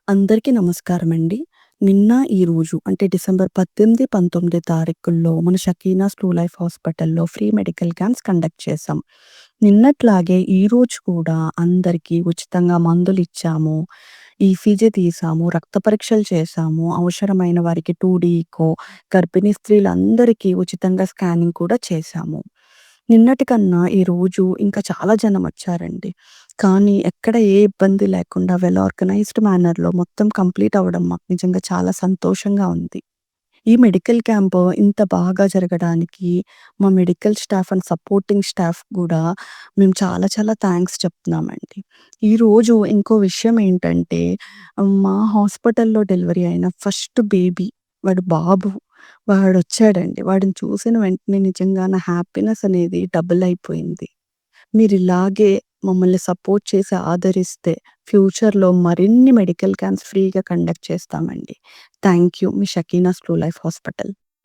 అందరికీ నమస్కారమండి. నిన్న, ఈరోజు అంటే డిసెంబర్ 18, 19 తారీఖుల్లో మన షకీనా స్లూ లైఫ్ హాస్పిటల్‌లో ఫ్రీ మెడికల్ క్యాంప్స్ కండక్ట్ చేశాం. నిన్నట్లాగే ఈరోజు కూడా అందరికీ ఉచితంగా మందులిచ్చాము. ఈసీజీ తీసాము, రక్త పరీక్షలు చేశాము. అవసరమైన వారికి 2D ఈకో, గర్భిణీ స్త్రీలందరికీ ఉచితంగా స్కానింగ్ కూడా చేశాము. నిన్నటి కన్నా ఈరోజు ఇంకా చాలా జనమొచ్చారండి. కానీ ఎక్కడ ఏ ఇబ్బంది లేకుండా వెల్ ఆర్గనైజ్డ్ మేనర్‌లో మొత్తం కంప్లీట్ అవ్వడం మాకు నిజంగా చాలా సంతోషంగా ఉంది. ఈ మెడికల్ క్యాంప్ ఇంత బాగా జరగడానికి మా medical staff and supporting staff గూడా మేము చాలా చాలా థాంక్స్ చెప్తున్నామండి. ఈరోజు ఇంకో విషయం ఏంటంటే మా హాస్పిటల్‌లో డెలివరీ అయిన ఫస్ట్ బేబీ వాడు బాబు. వాడొచ్చాడండి. వాడిని చూసిన వెంటనే నిజంగా నా హ్యాపీనెస్ అనేది డబుల్ అయిపోయింది. మీరిలాగే మమ్మల్ని సపోర్ట్ చేసి ఆదరిస్తే ఫ్యూచర్‌లో మరిన్ని మెడికల్ క్యాంప్స్ ఫ్రీగా కండక్ట్ చేస్తామండి. Thank you. Me Shekinah స్లూ life hospital.